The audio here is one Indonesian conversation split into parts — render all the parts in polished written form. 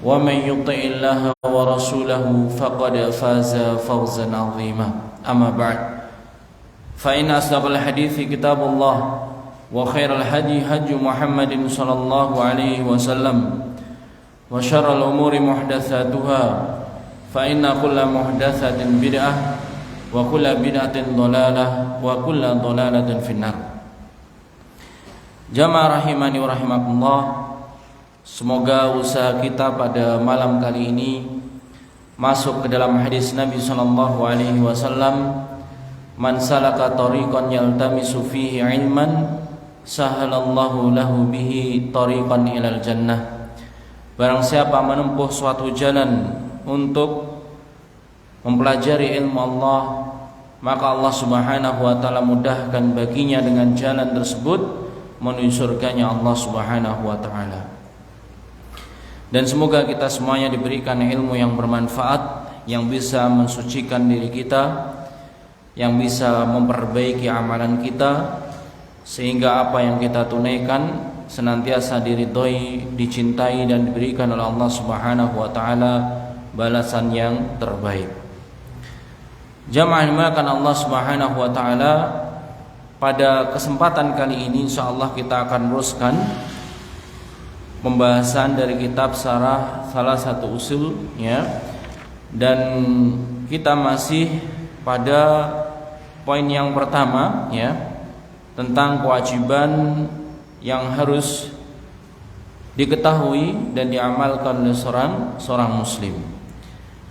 ومن يطع الله ورسوله فقد فاز فوزا عظيما أما بعد فإن أصدق الحديث كتاب الله وخير الهدي هدي محمد صلى الله عليه وسلم وشر الأمور محدثاتها فإن كل محدثة بدعة وكل بدعة ضلالة وكل ضلالة في النار. Jamaah rahimani wa rahimakumullah, semoga usaha kita pada malam kali ini masuk ke dalam hadis Nabi sallallahu alaihi wasallam, man salaka tariqan yaltamisu fihi ilman sahalallahu lahu bihi tariqan ilal jannah. Barang siapa menempuh suatu jalan untuk mempelajari ilmu Allah, maka Allah Subhanahu wa taala mudahkan baginya dengan jalan tersebut menuju surganya Allah Subhanahu wa taala. Dan semoga kita semuanya diberikan ilmu yang bermanfaat, yang bisa mensucikan diri kita, yang bisa memperbaiki amalan kita, sehingga apa yang kita tunaikan senantiasa diridhoi, dicintai dan diberikan oleh Allah Subhanahu wa taala balasan yang terbaik. Jamaah dimuliakan Allah Subhanahu wa taala, pada kesempatan kali ini insyaallah kita akan meneruskan pembahasan dari kitab Syarah salah satu usul ya. Dan kita masih pada poin yang pertama ya, tentang kewajiban yang harus diketahui dan diamalkan oleh seorang muslim.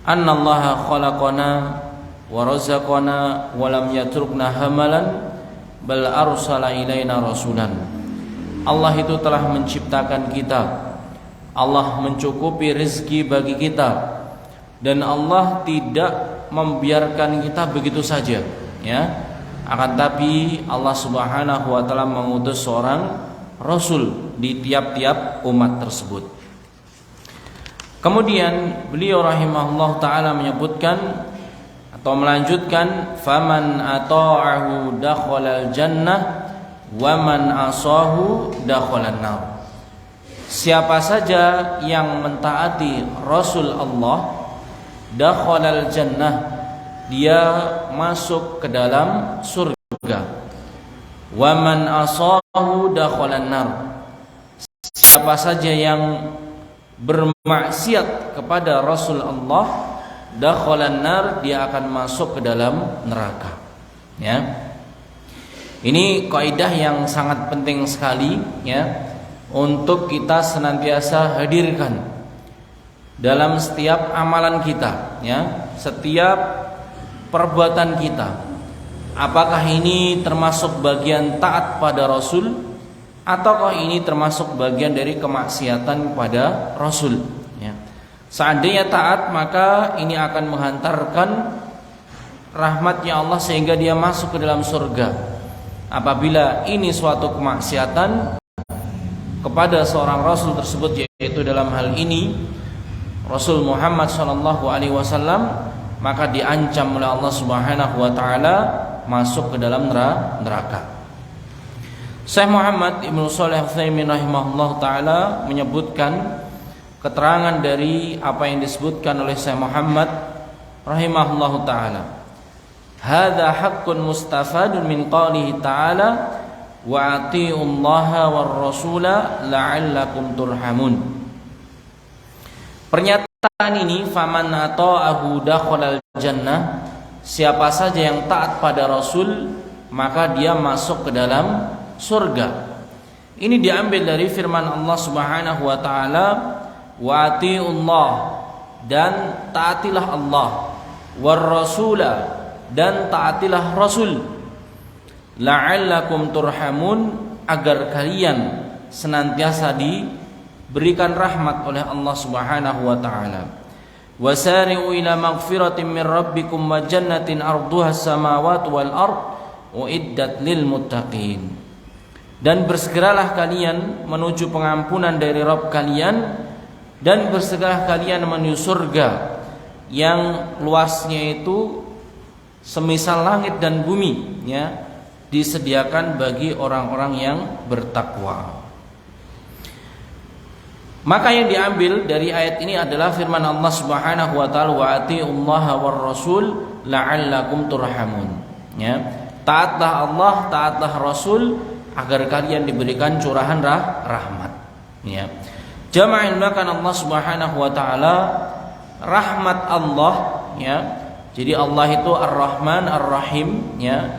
Annallaha khalaqana wa razaqana wa lam yatrukna hamalan bal arsala ilaina rasulan. Allah itu telah menciptakan kita, Allah mencukupi rezeki bagi kita, dan Allah tidak membiarkan kita begitu saja ya. Akan tapi Allah Subhanahu wa taala mengutus seorang rasul di tiap-tiap umat tersebut. Kemudian beliau rahimahullah taala menyebutkan atau melanjutkan, faman ata'ahu dakhalal jannah wa man asahu dakhalan nar. Siapa saja yang mentaati Rasul Allah, dakhalal jannah, dia masuk ke dalam surga. Wa man asahu dakhalan nar. Siapa saja yang bermaksiat kepada Rasul Allah, dakhalan nar, dia akan masuk ke dalam neraka ya. Ini kaidah yang sangat penting sekali ya, untuk kita senantiasa hadirkan dalam setiap amalan kita ya, setiap perbuatan kita. Apakah ini termasuk bagian taat pada Rasul, ataukah ini termasuk bagian dari kemaksiatan kepada Rasul ya. Seandainya taat, maka ini akan menghantarkan rahmatnya Allah sehingga dia masuk ke dalam surga. Apabila ini suatu kemaksiatan kepada seorang Rasul tersebut, yaitu dalam hal ini Rasul Muhammad SAW, maka diancam oleh Allah Subhanahu wa taala masuk ke dalam neraka. Syekh Muhammad Ibnu Shalih Al-Utsaimin rahimahullah taala menyebutkan keterangan dari apa yang disebutkan oleh Syekh Muhammad rahimahullahu taala. Hadza haqqun mustafadun min qalihi ta'ala wa atiullaha war rasula la'allakum turhamun. Pernyataan ini, faman ata'ahu dakhalal jannah, siapa saja yang taat pada Rasul maka dia masuk ke dalam surga. Ini diambil dari firman Allah Subhanahu wa taala, wa atiullah, dan taatilah Allah, war rasula, dan taatilah Rasul, la'allakum turhamun, agar kalian senantiasa diberikan rahmat oleh Allah Subhanahu wa taala. Wasari'u ila maghfiratin min rabbikum wa jannatin arduha as-samawati wal ard uiddat lil muttaqin. Dan bersegeralah kalian menuju pengampunan dari Rabb kalian, dan bersegeralah kalian menuju surga yang luasnya itu semisal langit dan bumi ya, disediakan bagi orang-orang yang bertakwa. Maka yang diambil dari ayat ini adalah firman Allah Subhanahu wa taala, wa atiullaha war rasul la'allakum turhamun. Ya. Taatlah Allah, taatlah Rasul agar kalian diberikan curahan rahmat. Ya. Jama'in makan Allah Subhanahu wa taala rahmat Allah, ya. Jadi Allah itu Ar-Rahman Ar-Rahim, ya.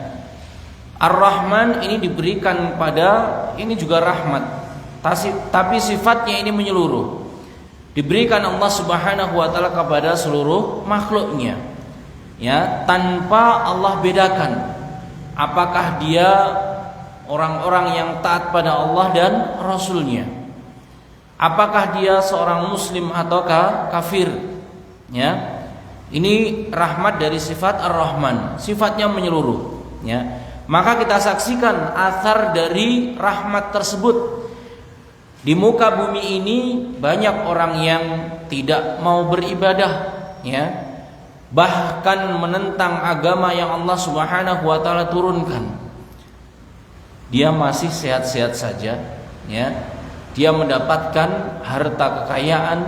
Ar-Rahman ini diberikan pada ini juga rahmat. Tapi sifatnya ini menyeluruh. Diberikan Allah Subhanahu wa taala kepada seluruh makhluknya. Ya, tanpa Allah bedakan apakah dia orang-orang yang taat pada Allah dan Rasulnya, apakah dia seorang muslim ataukah kafir. Ya, ini rahmat dari sifat Ar-Rahman, sifatnya menyeluruh. Ya, maka kita saksikan athar dari rahmat tersebut. Di muka bumi ini banyak orang yang tidak mau beribadah, ya, bahkan menentang agama yang Allah Subhanahu wa taala turunkan. Dia masih sehat-sehat saja, ya. Dia mendapatkan harta kekayaan,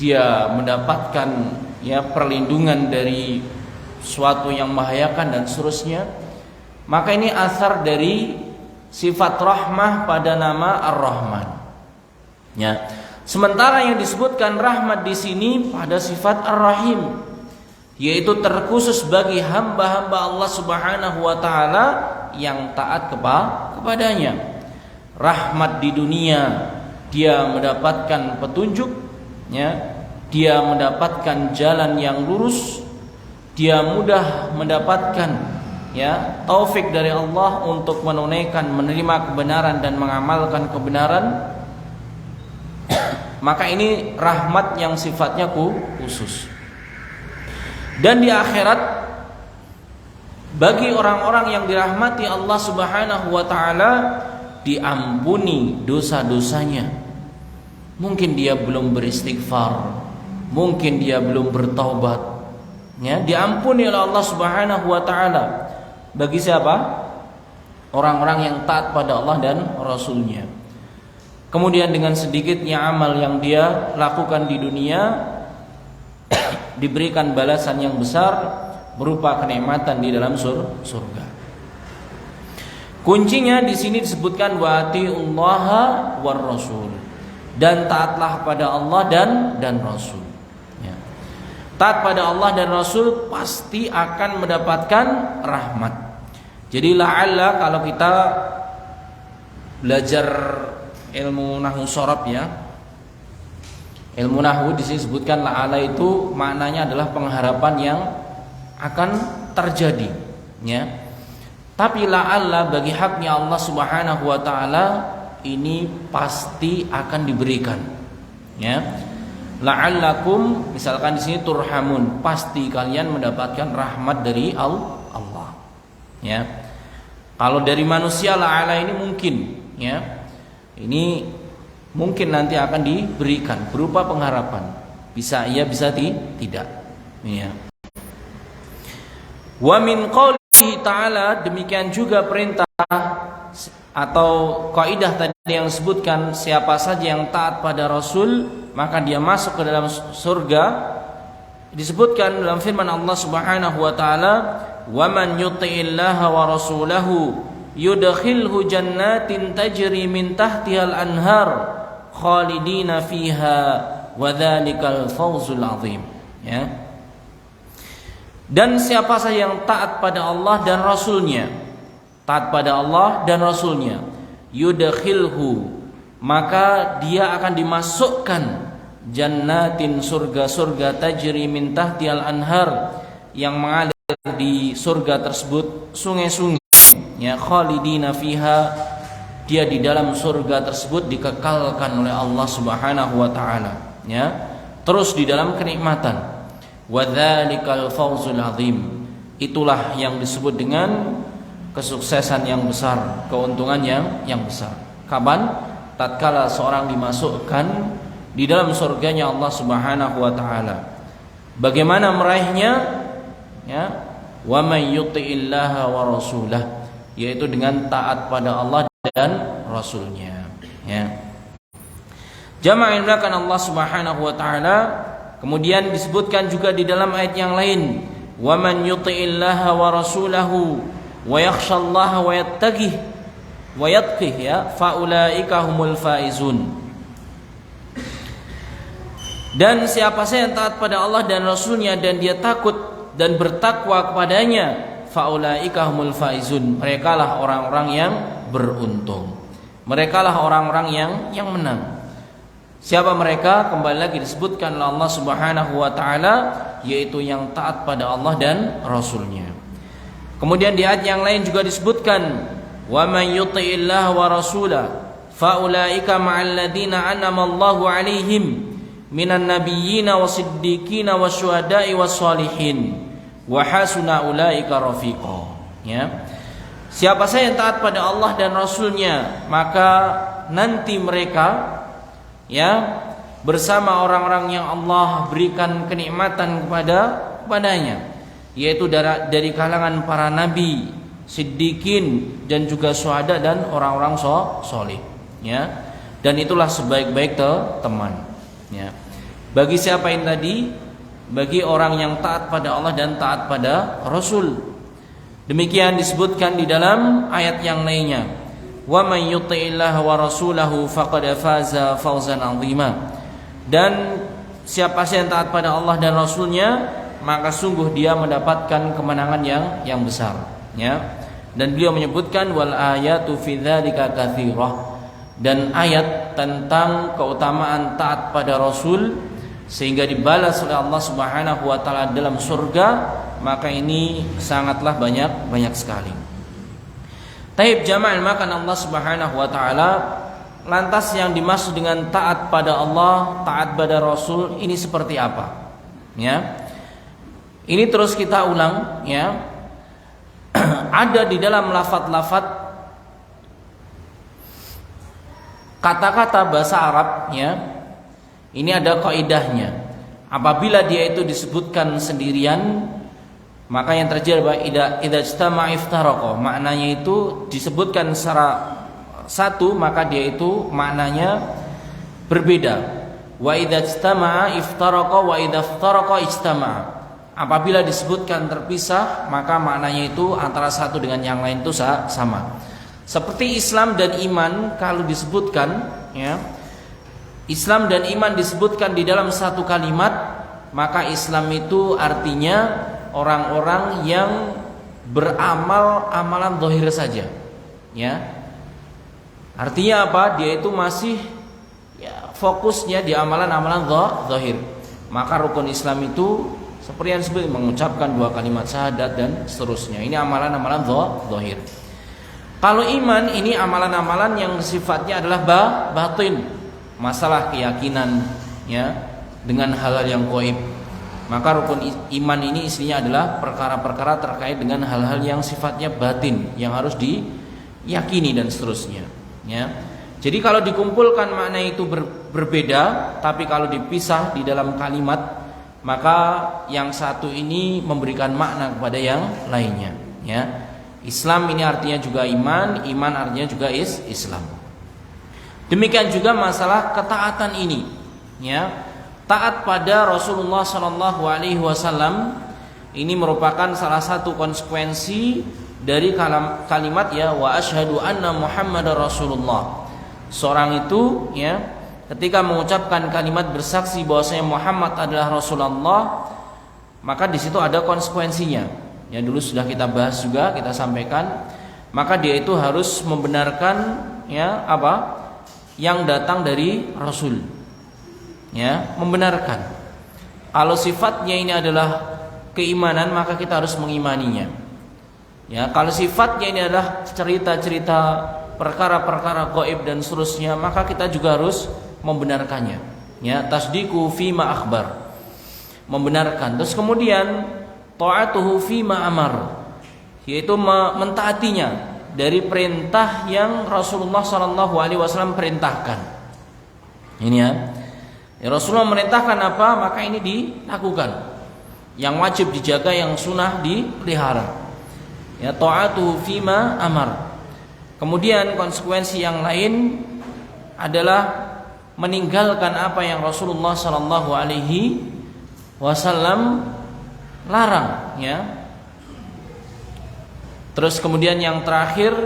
dia mendapatkan ya perlindungan dari suatu yang membahayakan dan seterusnya. Maka ini asar dari sifat rahmah pada nama Ar-Rahman. Ya. Sementara yang disebutkan rahmat di sini pada sifat Ar-Rahim, yaitu terkhusus bagi hamba-hamba Allah Subhanahu wa taala yang taat kepadanya. Rahmat di dunia, dia mendapatkan petunjuk, ya. Dia mendapatkan jalan yang lurus, dia mudah mendapatkan ya taufik dari Allah untuk menunaikan, menerima kebenaran dan mengamalkan kebenaran. Maka ini rahmat yang sifatnya khusus. Dan di akhirat bagi orang-orang yang dirahmati Allah Subhanahu wa taala diampuni dosa-dosanya. Mungkin dia belum beristighfar, mungkin dia belum bertaubat, ya, diampuni oleh Allah Subhanahu wa taala. Bagi siapa? Orang-orang yang taat pada Allah dan Rasulnya. Kemudian dengan sedikitnya amal yang dia lakukan di dunia diberikan balasan yang besar berupa kenikmatan di dalam surga. Kuncinya di sini disebutkan wa atiullaha war rasul, dan taatlah pada Allah dan Rasul. Ya. Taat pada Allah dan Rasul pasti akan mendapatkan rahmat. Jadi la'alla kalau kita belajar ilmu nahwu shorab, ya, ilmu nahwu di sini disebutkan la'alla itu maknanya adalah pengharapan yang akan terjadi, ya. Tapi la'alla bagi haknya Allah Subhanahu wa taala ini pasti akan diberikan, ya. La'allakum, misalkan di sini turhamun, pasti kalian mendapatkan rahmat dari Allah, ya. Kalau dari manusia la'alla ini mungkin, ya. Ini mungkin nanti akan diberikan berupa pengharapan. Bisa iya, bisa tidak, ya. Wa min qaulihi ta'ala, demikian juga perintah atau kaidah tadi yang disebutkan, siapa saja yang taat pada Rasul maka dia masuk ke dalam surga. Disebutkan dalam firman Allah Subhanahu wa taala, "Wa man yuti'illaha wa rasulahu yudkhilhu jannatin tajri min tahtihal anhar khalidina fiha wa dzalikal fawzul 'adzim." Ya. Dan siapa saja yang taat pada Allah dan Rasulnya, taat pada Allah dan Rasulnya, yudkhilhu, maka dia akan dimasukkan jannatin, surga-surga, tajri min tahtihal anhar, yang mengalir di surga tersebut sungai-sungai, ya, khalidina fiha, dia di dalam surga tersebut dikekalkan oleh Allah Subhanahu wa taala, ya, terus di dalam kenikmatan. Wa dzalikal fawzul 'adzim, itulah yang disebut dengan kesuksesan yang besar, keuntungan yang besar. Kapan? Tatkala seorang dimasukkan di dalam surganya Allah Subhanahu wa taala. Bagaimana meraihnya? Ya, wa may yuti'illaha wa rasulah, yaitu dengan taat pada Allah dan Rasulnya, ya. Jamaah yang dimuliakan Allah Subhanahu wa taala, kemudian disebutkan juga di dalam ayat yang lain, "Wa man yuti'illaha wa rasulahu wa yakhshallaha wa yattaqih ya faulaika humul faizun." Dan siapa saja yang taat pada Allah dan Rasulnya dan dia takut dan bertakwa kepadanya, faulaika humul faizun, merekalah orang-orang yang beruntung, merekalah orang-orang yang menang. Siapa mereka? Kembali lagi disebutkan oleh Allah Subhanahu wa taala, yaitu yang taat pada Allah dan Rasulnya. Kemudian di ayat yang lain juga disebutkan, wa man yuti'illah wa rasulah faulaika ma'al ladzina an'ama Allahu 'alaihim minan nabiyyina wasiddiqina wasyuhada'i wassalihin wa hasuna ulaika rafiqa. Ya. Siapa saja yang taat pada Allah dan Rasulnya, maka nanti mereka ya bersama orang-orang yang Allah berikan kenikmatan kepadanya, yaitu dari kalangan para nabi, siddiqin, dan juga syuhada dan orang-orang soleh. Ya, dan itulah sebaik-baik teman. Ya, bagi siapa yang tadi? Bagi orang yang taat pada Allah dan taat pada Rasul. Demikian disebutkan di dalam ayat yang lainnya. Wa man yuti'illaha wa rasulahu faqad faza fawzan 'azima. Dan siapa yang taat pada Allah dan Rasulnya, maka sungguh dia mendapatkan kemenangan yang besar. Ya. Dan beliau menyebutkan wal ayatu fi dzalika katsirah. Dan ayat tentang keutamaan taat pada Rasul sehingga dibalas oleh Allah Subhanahu wa taala dalam surga, maka ini sangatlah banyak sekali. Taib jamaah makan Allah Subhanahu wa taala, lantas yang dimaksud dengan taat pada Allah, taat pada Rasul ini seperti apa? Ya. Ini terus kita ulang ya. Ada di dalam lafaz-lafaz kata-kata bahasa Arab ya. Ini ada kaidahnya. Apabila dia itu disebutkan sendirian, maka yang terjadi adalah idza ijtama'a iftaraqa, maknanya itu disebutkan secara satu, maka dia itu maknanya berbeda. Wa idza ijtama'a iftaraqa wa idza iftaraqa ijtama'a. Apabila disebutkan terpisah, maka maknanya itu antara satu dengan yang lain itu sama. Seperti Islam dan iman, kalau disebutkan ya, Islam dan iman disebutkan di dalam satu kalimat, maka Islam itu artinya orang-orang yang beramal amalan zahir saja, ya. Artinya apa? Dia itu masih ya, fokusnya di amalan-amalan zahir. Maka rukun Islam itu seperti yang disebut mengucapkan 2 kalimat syahadat dan seterusnya. Ini amalan-amalan zahir. Kalau iman ini amalan-amalan yang sifatnya adalah batin, masalah keyakinan, ya, dengan hal-hal yang gaib. Maka rukun iman ini isinya adalah perkara-perkara terkait dengan hal-hal yang sifatnya batin, yang harus diyakini dan seterusnya. Ya. Jadi kalau dikumpulkan makna itu berbeda, tapi kalau dipisah di dalam kalimat, maka yang satu ini memberikan makna kepada yang lainnya. Ya. Islam ini artinya juga iman, iman artinya juga Islam. Demikian juga masalah ketaatan ini. Ya. Taat pada Rasulullah SAW ini merupakan salah satu konsekuensi dari kalimat ya wa asyhadu anna Muhammadar Rasulullah. Seorang itu ya ketika mengucapkan kalimat bersaksi bahwasanya Muhammad adalah Rasulullah, maka di situ ada konsekuensinya. Ya dulu sudah kita bahas juga, kita sampaikan, maka dia itu harus membenarkan ya apa yang datang dari Rasul. Ya, membenarkan. Kalau sifatnya ini adalah keimanan, maka kita harus mengimaninya. Ya, kalau sifatnya ini adalah cerita-cerita perkara-perkara gaib dan seterusnya, maka kita juga harus membenarkannya. Ya, tasdiqu fima akhbar. Membenarkan. Terus kemudian ta'atuhu fima amar, yaitu mentaatinya dari perintah yang Rasulullah SAW perintahkan. Ini ya. Rasulullah merintahkan apa, maka ini dilakukan. Yang wajib dijaga, yang sunnah dipelihara. Ya, ta'atuhu fima amar. Kemudian konsekuensi yang lain adalah meninggalkan apa yang Rasulullah sallallahu alaihi wasallam larang, ya. Terus kemudian yang terakhir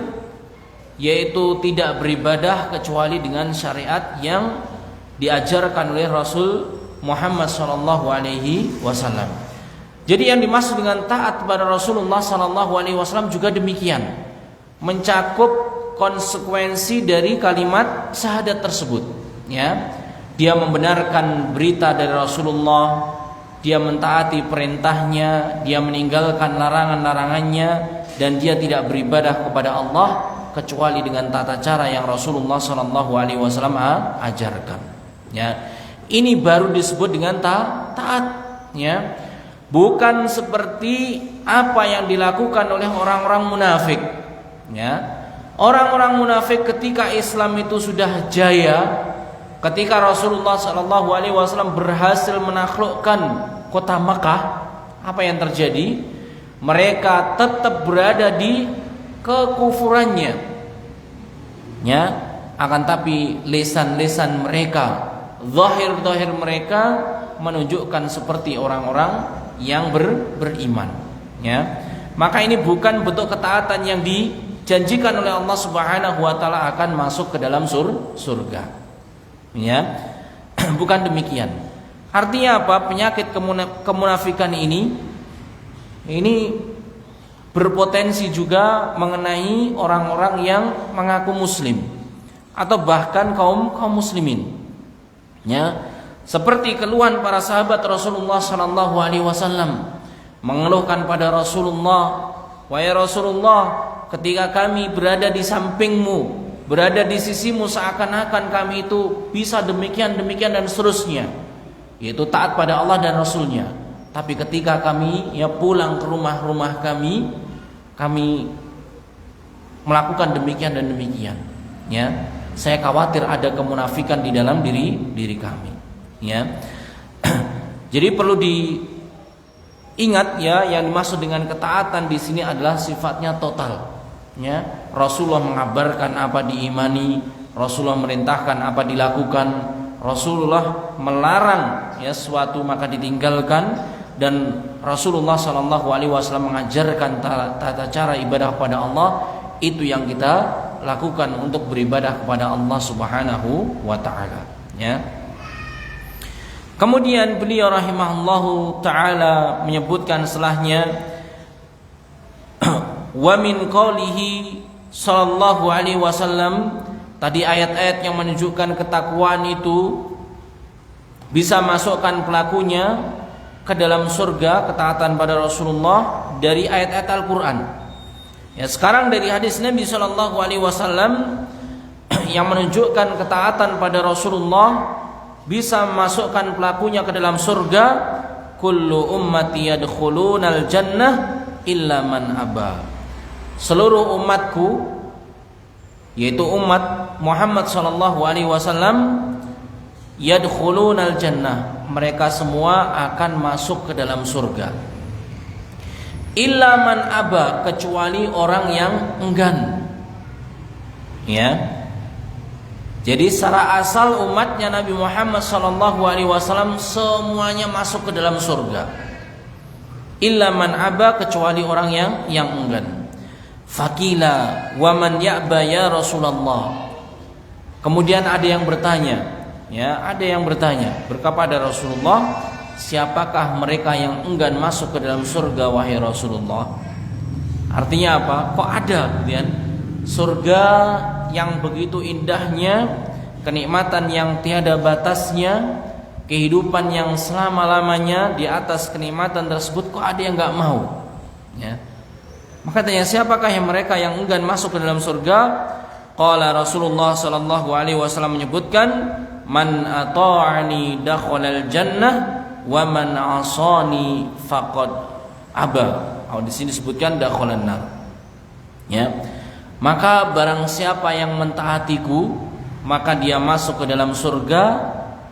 yaitu tidak beribadah kecuali dengan syariat yang diajarkan oleh Rasul Muhammad sallallahu alaihi wasallam. Jadi yang dimaksud dengan taat kepada Rasulullah sallallahu alaihi wasallam juga demikian, mencakup konsekuensi dari kalimat syahadat tersebut, ya. Dia membenarkan berita dari Rasulullah, dia mentaati perintahnya, dia meninggalkan larangan-larangannya, dan dia tidak beribadah kepada Allah kecuali dengan tata cara yang Rasulullah sallallahu alaihi wasallam ajarkan, ya. Ini baru disebut dengan taat, ya. Bukan seperti apa yang dilakukan oleh orang-orang munafik, ya. Orang-orang munafik ketika Islam itu sudah jaya, ketika Rasulullah sallallahu alaihi wasallam berhasil menaklukkan kota Makkah, apa yang terjadi? Mereka tetap berada di kekufurannya, ya. Akan tapi lisan-lisan mereka, zahir-zahir mereka menunjukkan seperti orang-orang yang beriman, ya. Maka ini bukan bentuk ketaatan yang dijanjikan oleh Allah Subhanahu wa taala akan masuk ke dalam surga, ya. Bukan demikian. Artinya apa? Penyakit kemunafikan ini berpotensi juga mengenai orang-orang yang mengaku muslim atau bahkan kaum muslimin, ya. Seperti keluhan para sahabat Rasulullah sallallahu alaihi wasallam, mengeluhkan pada Rasulullah, "Wahai Rasulullah, ketika kami berada di sampingmu, berada di sisimu, seakan-akan kami itu bisa demikian dan seterusnya." Yaitu taat pada Allah dan Rasulnya. Tapi ketika kami pulang ke rumah-rumah kami melakukan demikian dan demikian, ya. Saya khawatir ada kemunafikan di dalam diri kami, ya. Jadi perlu diingat, ya, yang dimaksud dengan ketaatan di sini adalah sifatnya total, ya. Rasulullah mengabarkan apa diimani, Rasulullah merintahkan apa dilakukan, Rasulullah melarang suatu maka ditinggalkan, dan Rasulullah sallallahu alaihi wasallam mengajarkan tata cara ibadah kepada Allah. Itu yang kita lakukan untuk beribadah kepada Allah Subhanahu wa taala, ya. Kemudian beliau rahimahullahu taala menyebutkan setelahnya, wa min qaulihi sallallahu alaihi wasallam, tadi ayat-ayat yang menunjukkan ketakwaan itu bisa masukkan pelakunya ke dalam surga, ketaatan pada Rasulullah, dari ayat-ayat Al-Quran. Ya, sekarang dari hadis Nabi Shallallahu Alaihi Wasallam yang menunjukkan ketaatan pada Rasulullah bisa masukkan pelakunya ke dalam surga. Kullu ummati yadkhulunal jannah illa man aba. Seluruh umatku, yaitu umat Muhammad Shallallahu Alaihi Wasallam, yadkhulunal jannah, mereka semua akan masuk ke dalam surga. Illa man aba, kecuali orang yang enggan, ya. Jadi secara asal umatnya Nabi Muhammad SAW semuanya masuk ke dalam surga. Illa man aba, kecuali orang yang enggan. Fakila wa man ya'ba ya Rasulullah. Kemudian ada yang bertanya, kepada Rasulullah, siapakah mereka yang enggan masuk ke dalam surga wahai Rasulullah? Artinya apa? Kok ada kemudian surga yang begitu indahnya, kenikmatan yang tiada batasnya, kehidupan yang selama-lamanya di atas kenikmatan tersebut, kok ada yang enggak mau? Ya. Maka tanya, siapakah yang mereka yang enggan masuk ke dalam surga? Qala Rasulullah sallallahu alaihi wasallam menyebutkan, man ata'ani dakhalal jannah wa man 'asani faqad aba. Di sini disebutkan dakhalan nar. Ya. Maka barang siapa yang mentaatiku, maka dia masuk ke dalam surga,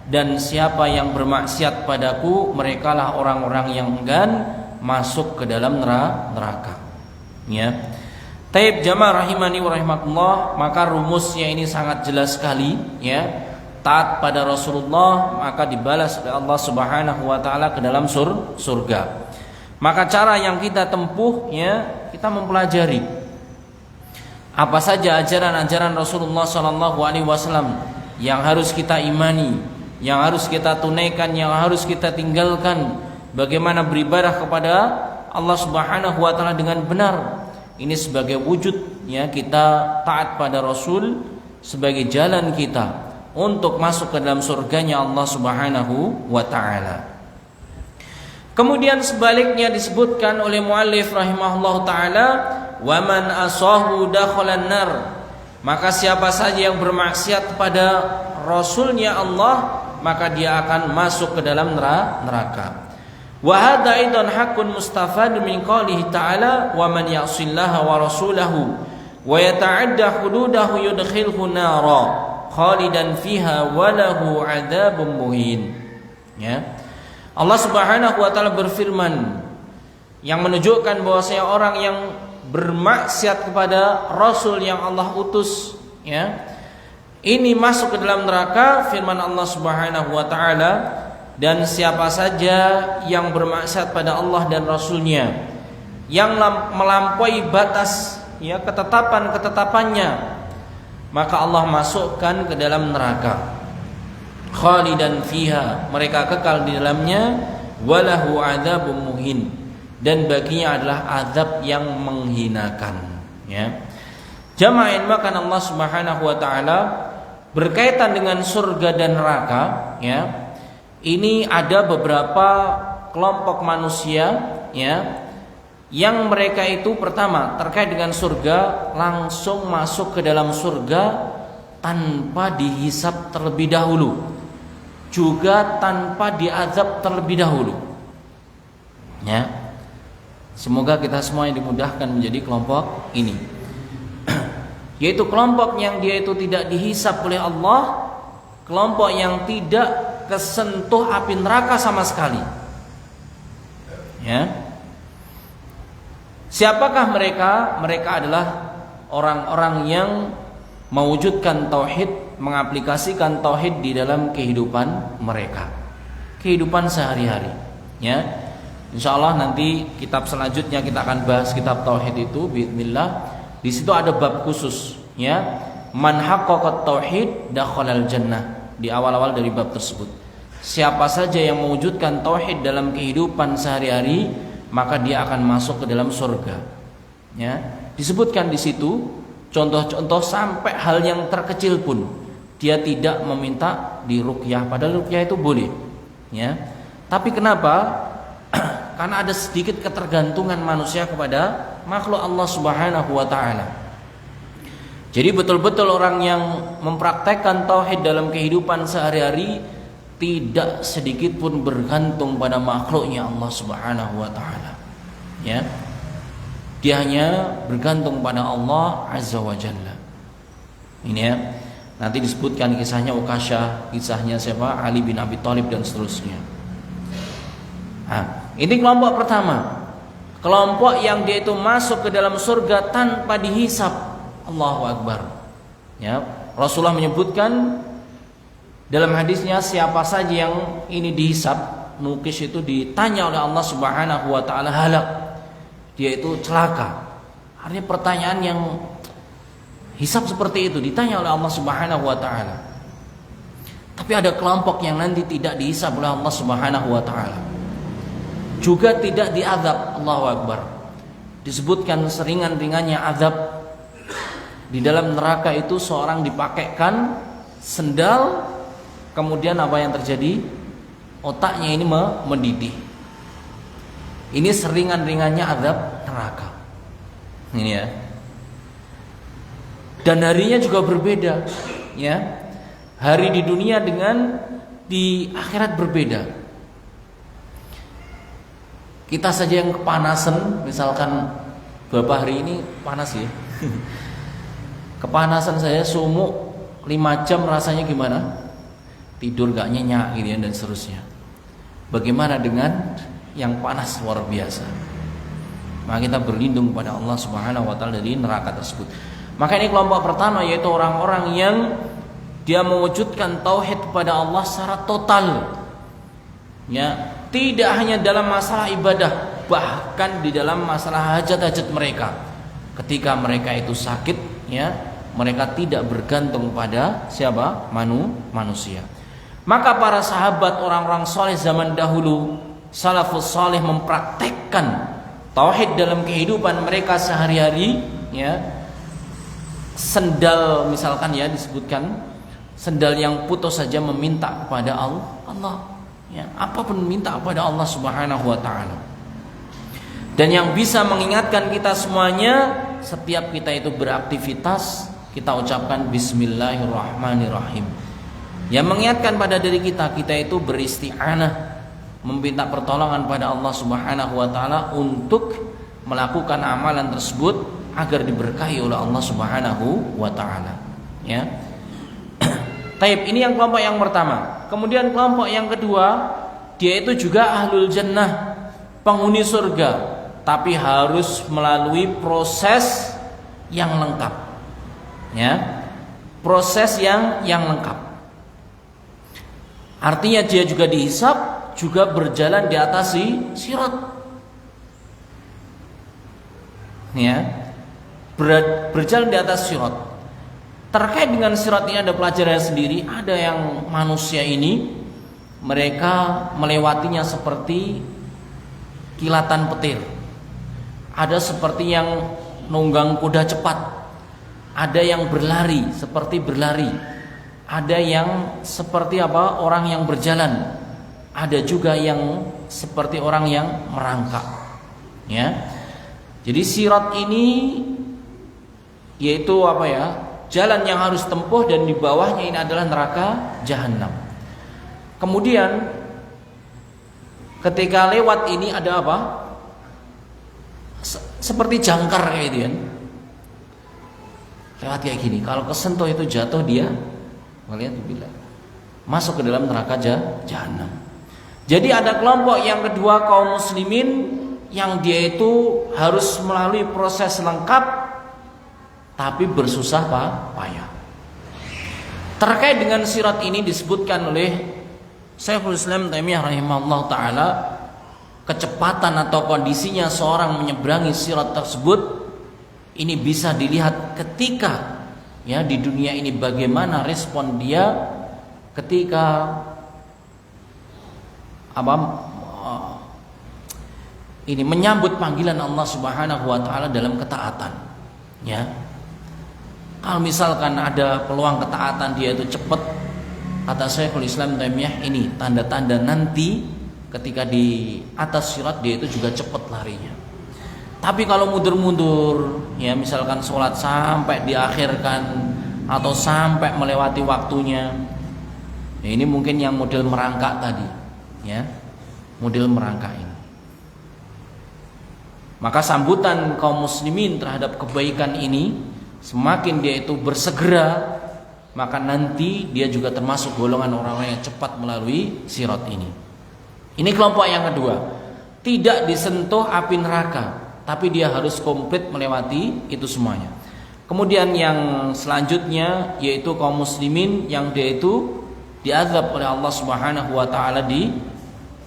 dan siapa yang bermaksiat padaku, merekalah orang-orang yang enggan masuk ke dalam neraka. Ya. Taib jamaah rahimani wa rahimakumullah, maka rumusnya ini sangat jelas sekali, ya. taat pada Rasulullah, maka dibalas oleh Allah Subhanahu wa taala ke dalam surga. Maka cara yang kita tempuh, ya, kita mempelajari apa saja ajaran-ajaran Rasulullah sallallahu alaihi wasallam yang harus kita imani, yang harus kita tunaikan, yang harus kita tinggalkan. Bagaimana beribadah kepada Allah Subhanahu wa taala dengan benar. Ini sebagai wujud, ya, kita taat pada Rasul, sebagai jalan kita untuk masuk ke dalam surganya Allah Subhanahu wa taala. Kemudian sebaliknya disebutkan oleh muallif rahimahullah taala, wa man asahu dakhalan nar. Maka siapa saja yang bermaksiat kepada Rasulnya Allah, maka dia akan masuk ke dalam neraka. Wa hadza aidan haqqun mustafad min qoulihi ta'ala, wa man ya'sillaha wa rasulahu wa yata'adda hududahu yudkhilhu nara khalidan fiha wa lahu 'adzabun muhin. Ya. Allah Subhanahu wa taala berfirman yang menunjukkan bahwasanya orang yang bermaksiat kepada Rasul yang Allah utus, ya, ini masuk ke dalam neraka. Firman Allah Subhanahu wa taala, dan siapa saja yang bermaksiat pada Allah dan Rasulnya, yang melampaui batas, ya, ketetapannya, maka Allah masukkan ke dalam neraka. Khalidan fiha, mereka kekal di dalamnya. Walahu adzabun muhin, dan baginya adalah azab yang menghinakan, ya. Jama'in, maka Allah Subhanahu wa taala berkaitan dengan surga dan neraka, ya. Ini ada beberapa kelompok manusia, ya, yang mereka itu pertama terkait dengan surga, langsung masuk ke dalam surga tanpa dihisab terlebih dahulu, juga tanpa diazab terlebih dahulu, ya. Semoga kita semua yang dimudahkan menjadi kelompok ini, yaitu kelompok yang dia itu tidak dihisab oleh Allah, kelompok yang tidak kesentuh api neraka sama sekali, ya. Siapakah mereka? Mereka adalah orang-orang yang mewujudkan tauhid, mengaplikasikan tauhid di dalam kehidupan mereka, kehidupan sehari-hari, ya. Insyaallah nanti kitab selanjutnya kita akan bahas kitab tauhid itu bismillah. Di situ ada bab khusus, ya, man haqqaqat tauhid dakhalal jannah. Di awal-awal dari bab tersebut, siapa saja yang mewujudkan tauhid dalam kehidupan sehari-hari, maka dia akan masuk ke dalam surga, ya. Disebutkan di situ contoh-contoh sampai hal yang terkecil pun dia tidak meminta diruqyah, padahal ruqyah itu boleh, ya. Tapi kenapa? Karena ada sedikit ketergantungan manusia kepada makhluk Allah Subhanahu wa taala. Jadi betul-betul orang yang mempraktekkan tauhid dalam kehidupan sehari-hari tidak sedikit pun bergantung pada makhluknya Allah Subhanahu wa taala, ya. Dia hanya bergantung pada Allah Azza wa Jalla. Ini, ya. Nanti disebutkan kisahnya Uqasyah, kisahnya siapa? Ali bin Abi Thalib dan seterusnya. Nah, ini kelompok pertama. Kelompok yang dia itu masuk ke dalam surga tanpa dihisab. Allahu Akbar. Ya, Rasulullah menyebutkan dalam hadisnya, siapa saja yang ini dihisab, nukis itu ditanya oleh Allah Subhanahu wa taala, halak, dia itu celaka. Artinya pertanyaan yang hisab seperti itu ditanya oleh Allah Subhanahu wa taala. Tapi ada kelompok yang nanti tidak dihisab oleh Allah Subhanahu wa taala, juga tidak diazab. Allahu Akbar. Disebutkan seringan-ringannya azab di dalam neraka itu, seorang dipakaikan sendal, kemudian apa yang terjadi? Otaknya ini mendidih. Ini seringan-ringannya azab neraka. Ini, ya. Dan harinya juga berbeda, ya. Hari di dunia dengan di akhirat berbeda. Kita saja yang kepanasan, misalkan beberapa hari ini panas, ya. Kepanasan saya sumuk 5 jam rasanya gimana? Tidur gak nyenyak gitu, ya, dan seterusnya. Bagaimana dengan yang panas luar biasa? Maka kita berlindung kepada Allah Subhanahu wa taala dari neraka tersebut. Maka ini kelompok pertama, yaitu orang-orang yang dia mewujudkan tauhid kepada Allah secara total. Ya, tidak hanya dalam masalah ibadah, bahkan di dalam masalah hajat-hajat mereka. Ketika mereka itu sakit, ya, mereka tidak bergantung pada siapa? Manusia. Maka para sahabat, orang-orang soleh zaman dahulu, salafus soleh, mempraktekkan tauhid dalam kehidupan mereka sehari-hari. Ya, sendal misalkan, ya, disebutkan sendal yang putus saja meminta kepada Allah. Ya, apapun minta kepada Allah Subhanahu wa taala. Dan yang bisa mengingatkan kita semuanya, setiap kita itu beraktivitas, kita ucapkan bismillahirrahmanirrahim. Yang mengingatkan pada diri kita itu beristi'anah, meminta pertolongan pada Allah Subhanahu wa taala untuk melakukan amalan tersebut agar diberkahi oleh Allah Subhanahu wa taala. Ya. Taib, ini yang kelompok yang pertama. Kemudian kelompok yang kedua, dia itu juga ahlul jannah, penghuni surga, tapi harus melalui proses yang lengkap. Ya. Proses yang lengkap. Artinya dia juga dihisab, juga berjalan di atas sirat. Ya. Berjalan di atas sirat. Terkait dengan sirat ini ada pelajaran sendiri. Ada yang manusia ini mereka melewatinya seperti kilatan petir. Ada seperti yang nunggang kuda cepat. Ada yang berlari seperti berlari. Ada yang seperti orang yang berjalan. Ada juga yang seperti orang yang merangkak. Ya. Jadi sirat ini yaitu jalan yang harus tempuh, dan di bawahnya ini adalah neraka jahanam. Kemudian ketika lewat ini ada seperti jangkar kayak gitu kan. Lewat kayak gini. Kalau kesentuh itu jatuh, dia melihat bila masuk ke dalam neraka jahanam. Jadi ada kelompok yang kedua, kaum muslimin, yang dia itu harus melalui proses lengkap tapi bersusah payah. Terkait dengan sirat ini disebutkan oleh Syekhul Islam Taimiyah rahimahullah taala, kecepatan atau kondisinya seorang menyeberangi sirat tersebut ini bisa dilihat ketika di dunia ini bagaimana respon dia ketika menyambut panggilan Allah Subhanahu wa taala dalam ketaatan. Ya. Kalau misalkan ada peluang ketaatan dia itu cepat, kata Syekhul Islam Taimiyah, ini tanda-tanda nanti ketika di atas sirat dia itu juga cepat larinya. Tapi kalau mundur-mundur, misalkan sholat sampai diakhirkan atau sampai melewati waktunya, ini mungkin yang model merangkak tadi, model merangkak ini. Maka sambutan kaum muslimin terhadap kebaikan ini, semakin dia itu bersegera, maka nanti dia juga termasuk golongan orang-orang yang cepat melalui sirat ini. Ini kelompok yang kedua, tidak disentuh api neraka, tapi dia harus komplit melewati itu semuanya. Kemudian yang selanjutnya yaitu kaum muslimin yang dia itu diazab oleh Allah Subhanahu wa taala di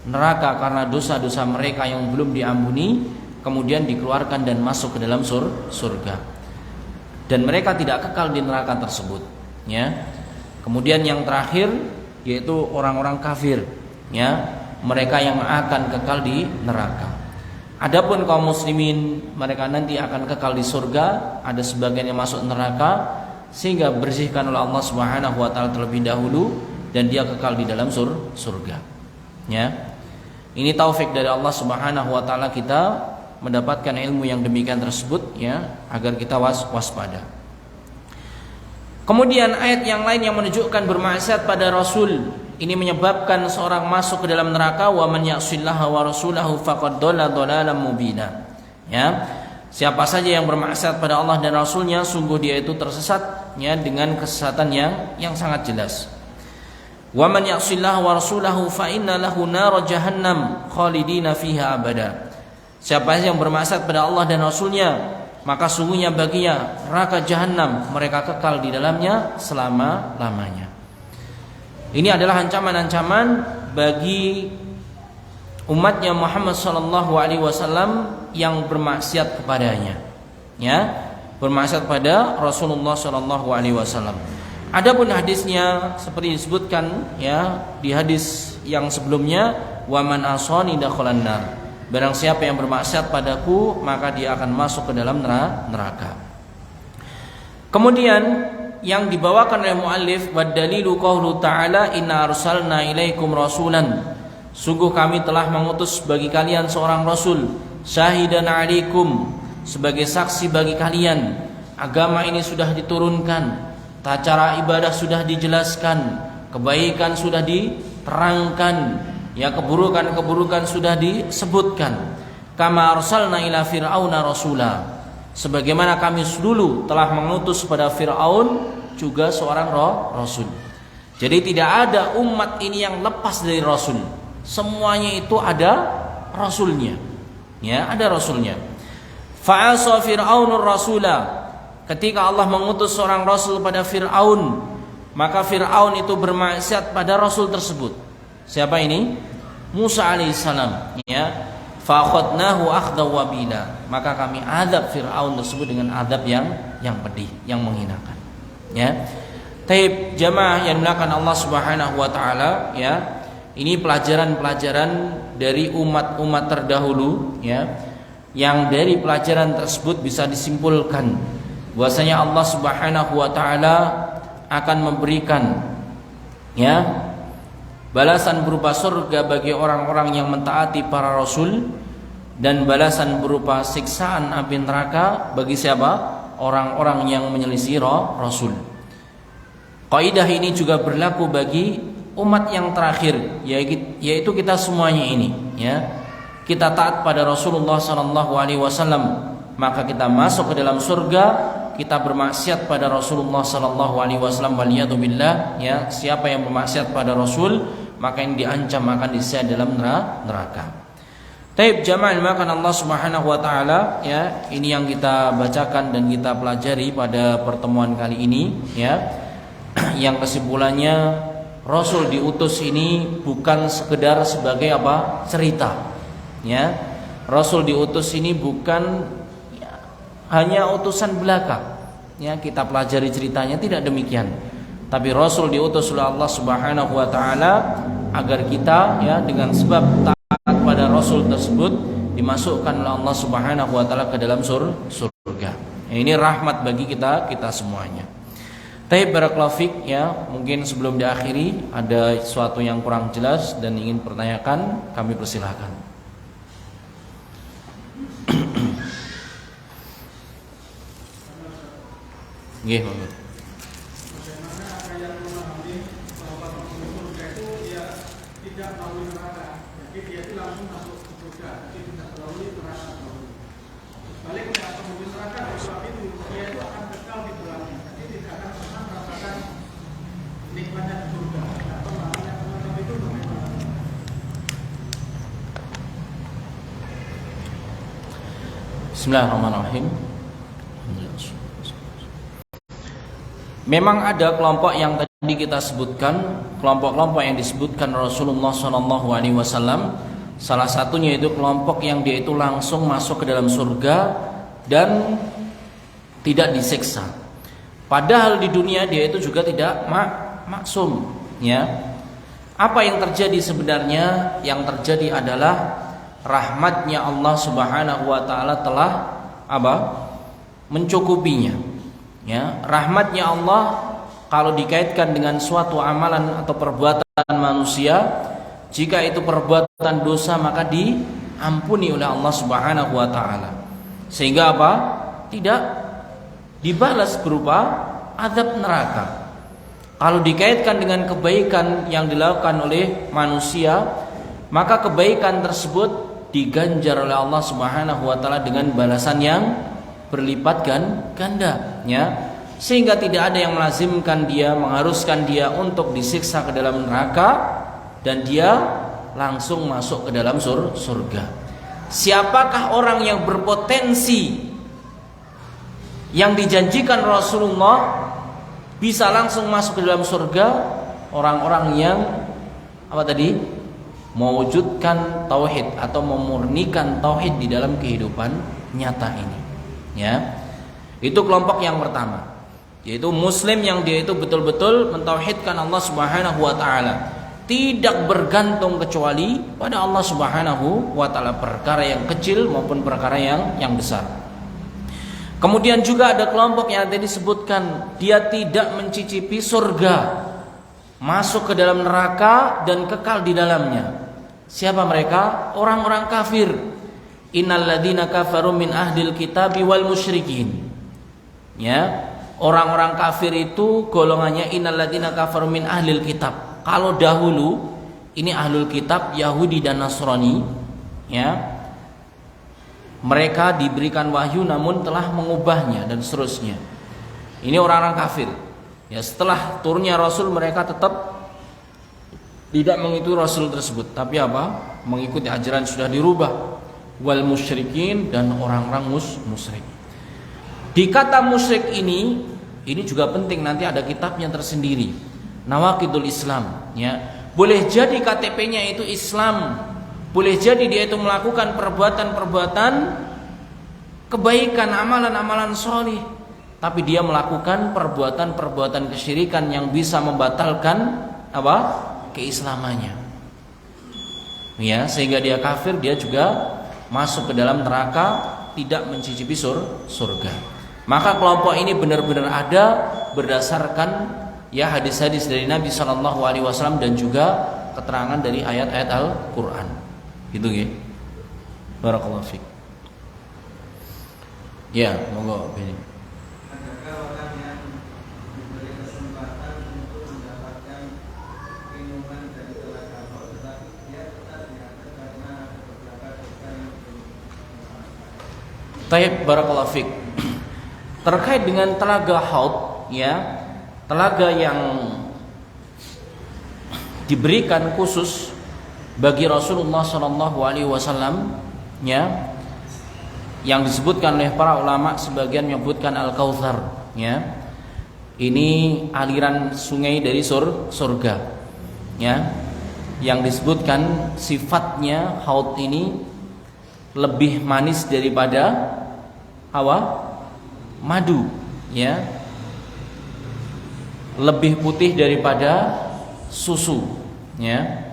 neraka karena dosa-dosa mereka yang belum diampuni, kemudian dikeluarkan dan masuk ke dalam surga. Dan mereka tidak kekal di neraka tersebut. Kemudian yang terakhir yaitu orang-orang kafir, mereka yang akan kekal di neraka. Adapun kaum muslimin, mereka nanti akan kekal di surga. Ada sebagian yang masuk neraka sehingga bersihkan oleh Allah Subhanahu wa taala terlebih dahulu, dan dia kekal di dalam surga. Ini taufik dari Allah Subhanahu wa taala kita mendapatkan ilmu yang demikian tersebut, agar kita waspada. Kemudian ayat yang lain yang menunjukkan bermaksiat pada Rasul ini menyebabkan seorang masuk ke dalam neraka. Wa man ya'sillaha wa rasulahu faqad dhalla dhalalan mubina. Siapa saja yang bermaksiat pada Allah dan Rasulnya, sungguh dia itu tersesat, dengan kesesatan yang sangat jelas. Wa man ya'sillaha wa rasulahu fa inna lahu nar jahannam khalidina fiha abada. Siapa yang bermaksiat pada Allah dan Rasulnya, maka sungguhnya baginya neraka jahanam, mereka kekal di dalamnya selama-lamanya. Ini adalah ancaman-ancaman bagi umatnya Muhammad sallallahu alaihi wasallam yang bermaksiat kepadanya. Ya, bermaksiat pada Rasulullah sallallahu alaihi wasallam. Adapun hadisnya seperti disebutkan ya di hadis yang sebelumnya, wa man asani dakhalan nar. Barang siapa yang bermaksiat padaku, maka dia akan masuk ke dalam neraka. Kemudian yang dibawakan oleh muallif, wa dalilu qaulu ta'ala inna arsalna ilaikum rasulan. Sungguh kami telah mengutus bagi kalian seorang rasul, syahidan 'alaikum, sebagai saksi bagi kalian. Agama ini sudah diturunkan, cara ibadah sudah dijelaskan, kebaikan sudah diterangkan, ya keburukan-keburukan sudah disebutkan. Kama arsalna ila fir'auna rasula. Sebagaimana kami dulu telah mengutus pada Fir'aun juga seorang rasul. Jadi tidak ada umat ini yang lepas dari rasul. Semuanya itu ada rasulnya. Ya, ada rasulnya. Fa'asa Fir'aunur rasula. Ketika Allah mengutus seorang rasul pada Fir'aun, maka Fir'aun itu bermaksiat pada rasul tersebut. Siapa ini? Musa alaihissalam. Ya. Fa'akhadnahu akhdaw wabila. Maka kami azab Fir'aun tersebut dengan azab yang pedih, yang menghinakan. Ya. Taib jamaah yang dimuliakan Allah Subhanahu wa taala, ya. Ini pelajaran-pelajaran dari umat-umat terdahulu, ya. Yang dari pelajaran tersebut bisa disimpulkan bahwasanya Allah Subhanahu wa taala akan memberikan, ya, balasan berupa surga bagi orang-orang yang mentaati para rasul, dan balasan berupa siksaan api neraka bagi siapa? Orang-orang yang menyelisih rasul. Kaidah ini juga berlaku bagi umat yang terakhir, yaitu kita semuanya ini, ya. Kita taat pada Rasulullah sallallahu alaihi wasallam, maka kita masuk ke dalam surga. Kita bermaksiat pada Rasulullah sallallahu alaihi wasallam, waliyadu billah, ya. Siapa yang bermaksiat pada Rasul, maka yang diancam akan disiksa dalam neraka. Taib jamaah makan Allah Subhanahu wa taala, ya. Ini yang kita bacakan dan kita pelajari pada pertemuan kali ini, ya. Yang kesimpulannya, Rasul diutus ini bukan sekedar sebagai apa? Cerita. Ya. Rasul diutus ini bukan hanya utusan belaka. Ya, kita pelajari ceritanya, tidak demikian. Tapi Rasul diutus oleh Allah Subhanahu wa taala agar kita, ya, dengan sebab taat pada Rasul tersebut dimasukkan oleh Allah Subhanahu wa taala ke dalam surga. Ini rahmat bagi kita semuanya. Taib barakallahu fik, ya. Mungkin sebelum diakhiri ada sesuatu yang kurang jelas dan ingin pertanyakan, kami persilahkan. Nggih, monggo. Bagaimana ada yang memahami bahwa penghuni surga itu dia tidak melalui neraka, jadi dia itu langsung masuk ke surga, jadi tidak melalui neraka dulu. Sebaliknya penghuni neraka sebab itu dia itu akan kekal di dalamnya, jadi tidak akan pernah merasakan nikmatnya di surga. Nah, pemahamannya teman-teman itu bagaimana? Bismillahirrahmanirrahim. Memang ada kelompok yang tadi kita sebutkan, kelompok-kelompok yang disebutkan Rasulullah SAW. Salah satunya itu kelompok yang dia itu langsung masuk ke dalam surga dan tidak disiksa. Padahal di dunia dia itu juga tidak maksum. Ya, apa yang terjadi sebenarnya? Yang terjadi adalah rahmatnya Allah Subhanahu Wa Taala telah mencukupinya. Ya, rahmatnya Allah kalau dikaitkan dengan suatu amalan atau perbuatan manusia, jika itu perbuatan dosa maka diampuni oleh Allah Subhanahu wa taala. Sehingga apa? Tidak dibalas berupa azab neraka. Kalau dikaitkan dengan kebaikan yang dilakukan oleh manusia, maka kebaikan tersebut diganjar oleh Allah Subhanahu wa taala dengan balasan yang berlipat ganda, ya, sehingga tidak ada yang melazimkan dia, mengharuskan dia untuk disiksa ke dalam neraka dan dia langsung masuk ke dalam surga. Siapakah orang yang berpotensi yang dijanjikan Rasulullah bisa langsung masuk ke dalam surga? orang-orang yang apa tadi? Mewujudkan tauhid atau memurnikan tauhid di dalam kehidupan nyata ini. Ya. Itu kelompok yang pertama, yaitu muslim yang dia itu betul-betul mentauhidkan Allah Subhanahu wa taala, tidak bergantung kecuali pada Allah Subhanahu wa taala, perkara yang kecil maupun perkara yang besar. Kemudian juga ada kelompok yang tadi disebutkan, dia tidak mencicipi surga, masuk ke dalam neraka dan kekal di dalamnya. Siapa mereka? Orang-orang kafir. Innalladzina kafaru min ahlil kitabi wal musyrikin. Ya, orang-orang kafir itu golongannya innalladzina kafaru min ahlil kitab. Kalau dahulu ini ahlul kitab Yahudi dan Nasrani, ya. Mereka diberikan wahyu namun telah mengubahnya dan seterusnya. Ini orang-orang kafir. Ya, setelah turunnya Rasul mereka tetap tidak mengikuti Rasul tersebut, tapi apa? Mengikuti ajaran sudah dirubah. Wal musyrikin, dan orang-orang musyrik. Di kata musyrik ini juga penting, nanti ada kitabnya tersendiri. Nawaqidul Islam, ya. Boleh jadi KTP-nya itu Islam, boleh jadi dia itu melakukan perbuatan-perbuatan kebaikan, amalan-amalan solih, tapi dia melakukan perbuatan-perbuatan kesyirikan yang bisa membatalkan apa? Keislamannya. Ya, sehingga dia kafir, dia juga masuk ke dalam neraka, tidak mencicipi surga. Maka kelompok ini benar-benar ada berdasarkan ya hadis-hadis dari Nabi Shallallahu Alaihi Wasallam dan juga keterangan dari ayat-ayat Al-Quran. Gitu ya. Barakallahu fiik. Ya, monggo ini. Adakah orang yang diberi kesempatan untuk mendapatkan minuman dari telaga haud, tetapi dia tetap diangkat karena beberapa dosa yang belum dimaafkan? Taib, barakallahu fiik. Terkait dengan telaga haud, ya, telaga yang diberikan khusus bagi Rasulullah Shallallahu Alaihi Wasallam, ya, yang disebutkan oleh para ulama, sebagian menyebutkan Al-Kautsar, ya. Ini aliran sungai dari surga, ya. Yang disebutkan sifatnya haud ini lebih manis daripada madu, ya. Lebih putih daripada susu, ya.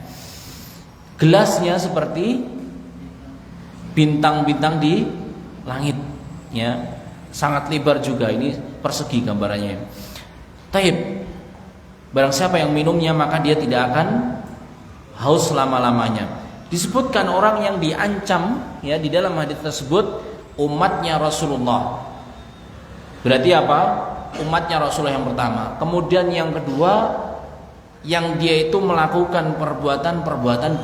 Gelasnya seperti bintang-bintang di langit, ya. Sangat lebar juga, ini persegi gambarannya. Taib, barang siapa yang minumnya maka dia tidak akan haus selama-lamanya. Disebutkan orang yang diancam, ya, di dalam hadis tersebut umatnya Rasulullah. Berarti apa? Umatnya Rasulullah yang pertama. Kemudian yang kedua, yang dia itu melakukan perbuatan-perbuatan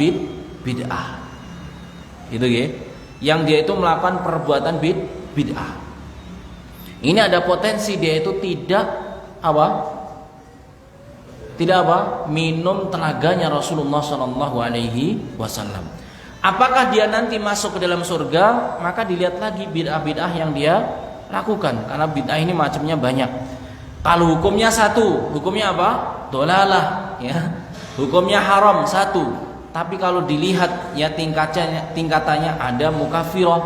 bid'ah. Itu ya. Yang dia itu melakukan perbuatan bid'ah. Ini ada potensi dia itu tidak minum tenaganya Rasulullah Shallallahu Alaihi Wasallam. Apakah dia nanti masuk ke dalam surga? Maka dilihat lagi bid'ah-bid'ah yang dia lakukan, karena bid'ah ini macamnya banyak. Kalau hukumnya satu, hukumnya apa? Dolalah, ya. Hukumnya haram satu. Tapi kalau dilihat ya tingkatannya ada mukafirah,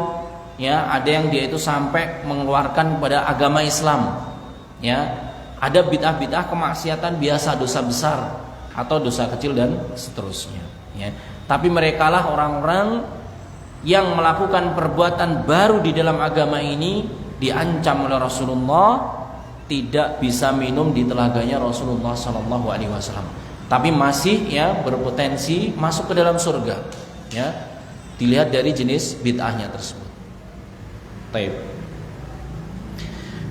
ya, ada yang dia itu sampai mengeluarkan pada agama Islam, ya. Ada bid'ah-bid'ah kemaksiatan biasa, dosa besar atau dosa kecil dan seterusnya, ya. Tapi merekalah orang-orang yang melakukan perbuatan baru di dalam agama ini, diancam oleh Rasulullah tidak bisa minum di telaganya Rasulullah Sallallahu Alaihi Wasallam. Tapi masih ya berpotensi masuk ke dalam surga, ya. Dilihat dari jenis bid'ahnya tersebut. Baik.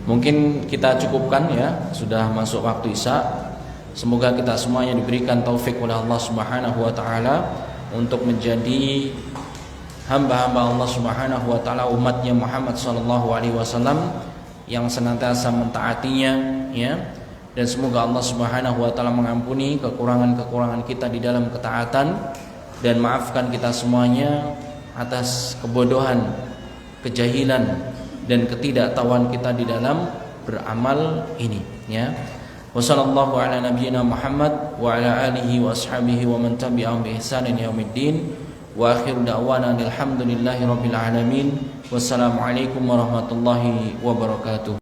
Mungkin kita cukupkan, ya, sudah masuk waktu Isya. Semoga kita semuanya diberikan taufik oleh Allah Subhanahu wa taala untuk menjadi hamba-hamba Allah Subhanahu wa taala, umatnya Muhammad sallallahu alaihi wasallam yang senantiasa mentaatinya, ya. Dan semoga Allah Subhanahu wa taala mengampuni kekurangan-kekurangan kita di dalam ketaatan dan maafkan kita semuanya atas kebodohan, kejahilan dan ketidaktahuan kita di dalam beramal ini, ya. Wassallallahu ala nabiyyina Muhammad wa ala alihi wa ashabihi wa man tabi'ahum bi ihsanin yaumiddin. Wa akhiru da'wana alhamdulillahi rabbil alamin. Wassalamualaikum warahmatullahi wabarakatuh.